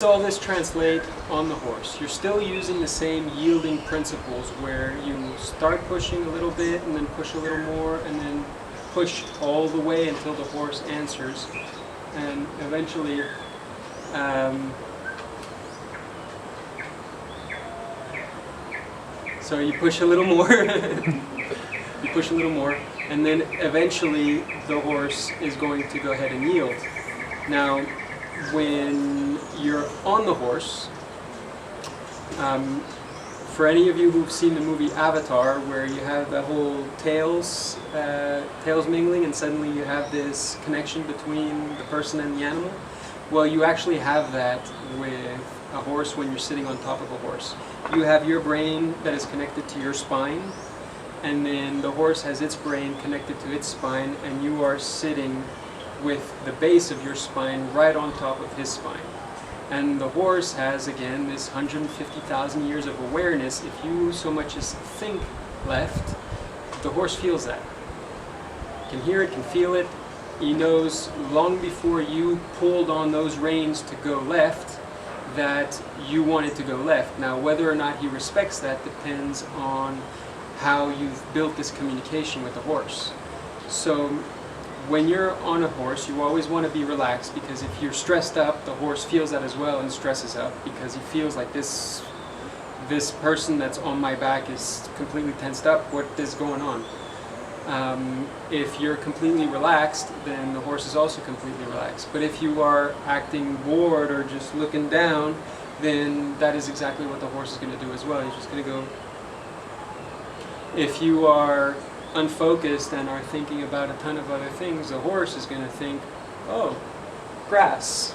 All this translate on the horse? You're still using the same yielding principles where you start pushing a little bit and then push a little more and then push all the way until the horse answers, and eventually so you push a little more you push a little more, and then eventually the horse is going to go ahead and yield. Now when you're on the horse, for any of you who've seen the movie Avatar, where you have the whole tails mingling and suddenly you have this connection between the person and the animal, well, you actually have that with a horse when you're sitting on top of a horse. You have your brain that is connected to your spine, and then the horse has its brain connected to its spine, and you are sitting with the base of your spine right on top of his spine. And the horse has, again, this 150,000 years of awareness. If you so much as think left, the horse feels that. Can hear it, can feel it. He knows long before you pulled on those reins to go left that you wanted to go left. Now, whether or not he respects that depends on how you've built this communication with the horse. So when you're on a horse, you always want to be relaxed, because if you're stressed up, the horse feels that as well and stresses up, because he feels like this person that's on my back is completely tensed up. What is going on? If you're completely relaxed, then the horse is also completely relaxed. But if you are acting bored or just looking down, then that is exactly what the horse is going to do as well. He's just going to go. If you are unfocused and are thinking about a ton of other things, the horse is going to think, oh, grass.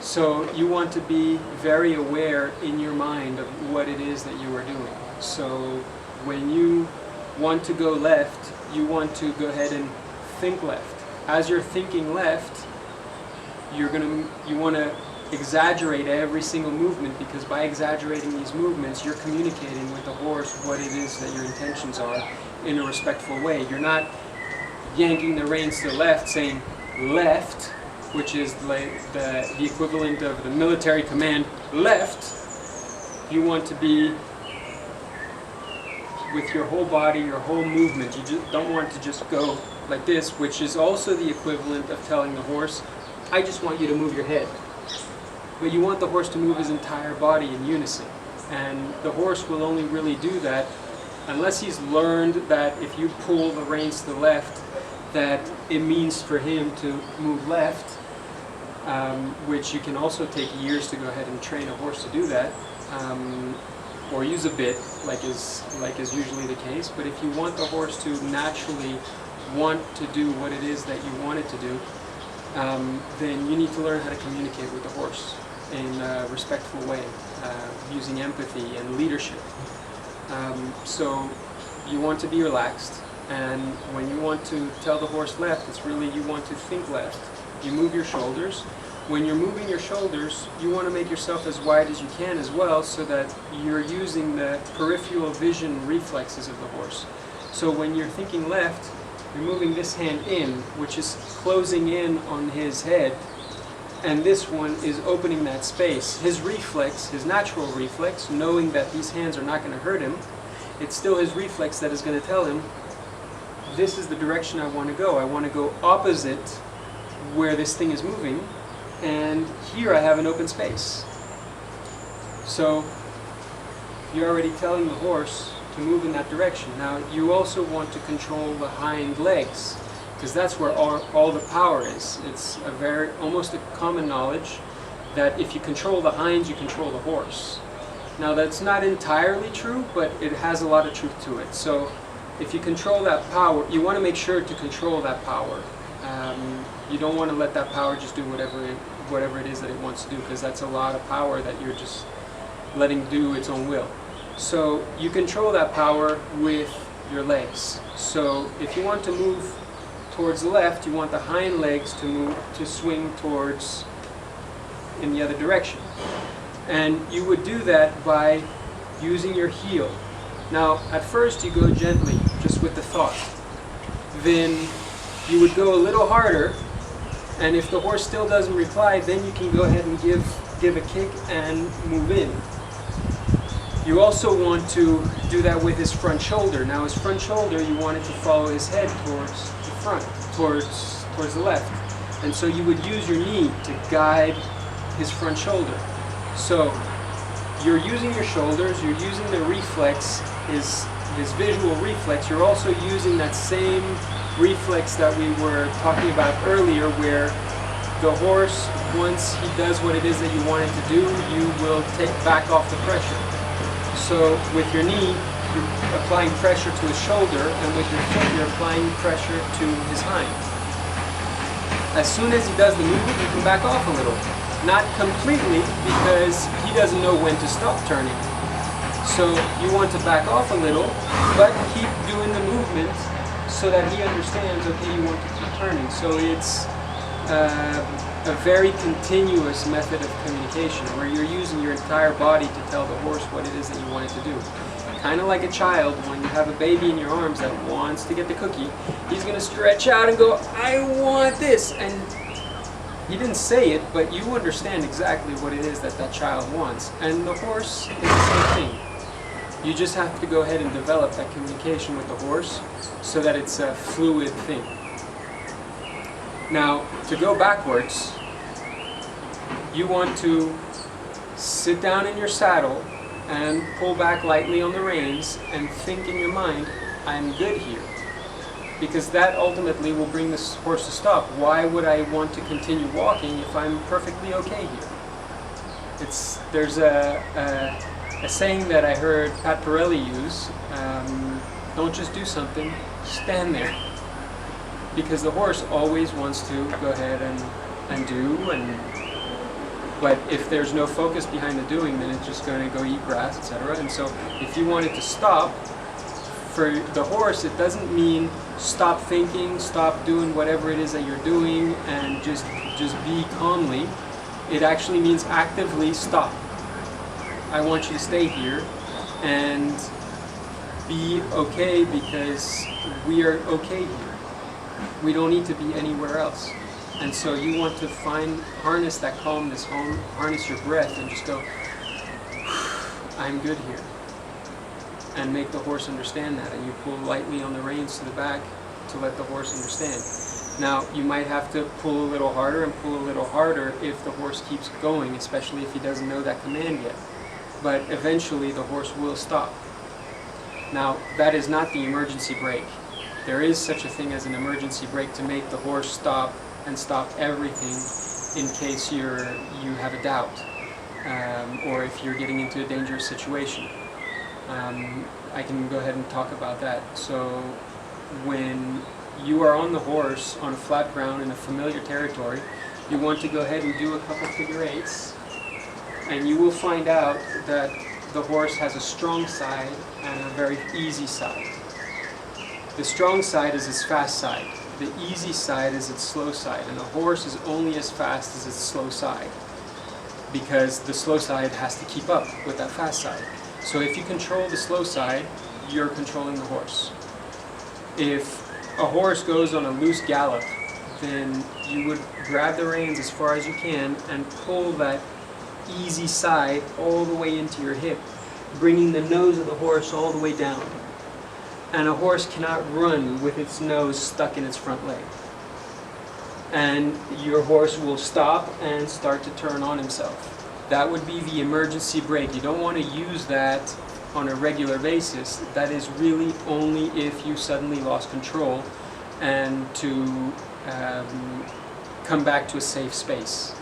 So you want to be very aware in your mind of what it is that you are doing. So when you want to go left, you want to go ahead and think left. As you're thinking left, you want to exaggerate every single movement, because by exaggerating these movements, you're communicating with the horse what it is that your intentions are in a respectful way. You're not yanking the reins to the left, saying left, which is like the equivalent of the military command, left. You want to be with your whole body, your whole movement. You just don't want to just go like this, which is also the equivalent of telling the horse, I just want you to move your head. But you want the horse to move his entire body in unison. And the horse will only really do that unless he's learned that if you pull the reins to the left, that it means for him to move left, which you can also take years to go ahead and train a horse to do that, or use a bit, like is usually the case. But if you want the horse to naturally want to do what it is that you want it to do, then you need to learn how to communicate with the horse in a respectful way, using empathy and leadership. So you want to be relaxed, and when you want to tell the horse left, it's really you want to think left. You move your shoulders. When you're moving your shoulders, you want to make yourself as wide as you can as well, so that you're using the peripheral vision reflexes of the horse. So when you're thinking left, you're moving this hand in, which is closing in on his head, and this one is opening that space. His reflex, his natural reflex, knowing that these hands are not going to hurt him, it's still his reflex that is going to tell him, this is the direction I want to go. I want to go opposite where this thing is moving, and here I have an open space. So you're already telling the horse to move in that direction. Now you also want to control the hind legs, because that's where all the power is. It's almost a common knowledge that if you control the hinds, you control the horse. Now that's not entirely true, but it has a lot of truth to it. So if you control that power, you want to make sure to control that power. You don't want to let that power just do whatever it is that it wants to do, because that's a lot of power that you're just letting do its own will. So you control that power with your legs. So if you want to move towards the left, you want the hind legs to swing towards in the other direction. And you would do that by using your heel. Now at first you go gently, just with the thought. Then you would go a little harder, and if the horse still doesn't reply, then you can go ahead and give give a kick and move in. You also want to do that with his front shoulder. Now his front shoulder, you want it to follow his head towards the front, towards the left. And so you would use your knee to guide his front shoulder. So you're using your shoulders, you're using the reflex, his visual reflex. You're also using that same reflex that we were talking about earlier, where the horse, once he does what it is that you want it to do, you will back off the pressure. So with your knee, you're applying pressure to his shoulder, and with your foot, you're applying pressure to his hind. As soon as he does the movement, you can back off a little. Not completely, because he doesn't know when to stop turning. So you want to back off a little, but keep doing the movement so that he understands, okay, you want to keep turning. So it's a very continuous method of communication, where you're using your entire body to tell the horse what it is that you want it to do. Kind of like a child, when you have a baby in your arms that wants to get the cookie, he's going to stretch out and go, I want this. And he didn't say it, but you understand exactly what it is that that child wants. And the horse is the same thing. You just have to go ahead and develop that communication with the horse so that it's a fluid thing. Now, to go backwards, you want to sit down in your saddle and pull back lightly on the reins and think in your mind, I'm good here. Because that ultimately will bring this horse to stop. Why would I want to continue walking if I'm perfectly okay here? There's a saying that I heard Pat Pirelli use, don't just do something, stand there. Because the horse always wants to go ahead and do, but if there's no focus behind the doing, then it's just going to go eat grass, etc. And so if you want it to stop, for the horse, it doesn't mean stop thinking, stop doing whatever it is that you're doing, and just be calmly. It actually means actively stop. I want you to stay here and be okay, because we are okay here. We don't need to be anywhere else. And so you want to harness that calmness, harness your breath, and just go, I'm good here. And make the horse understand that. And you pull lightly on the reins to the back to let the horse understand. Now, you might have to pull a little harder and pull a little harder if the horse keeps going, especially if he doesn't know that command yet. But eventually the horse will stop. Now, that is not the emergency brake. There is such a thing as an emergency brake to make the horse stop and stop everything in case you have a doubt, or if you're getting into a dangerous situation. I can go ahead and talk about that. So when you are on the horse on a flat ground in a familiar territory, you want to go ahead and do a couple figure eights, and you will find out that the horse has a strong side and a very easy side. The strong side is its fast side. The easy side is its slow side. And the horse is only as fast as its slow side, because the slow side has to keep up with that fast side. So if you control the slow side, you're controlling the horse. If a horse goes on a loose gallop, then you would grab the reins as far as you can and pull that easy side all the way into your hip, bringing the nose of the horse all the way down. And a horse cannot run with its nose stuck in its front leg. And your horse will stop and start to turn on himself. That would be the emergency brake. You don't want to use that on a regular basis. That is really only if you suddenly lost control and to come back to a safe space.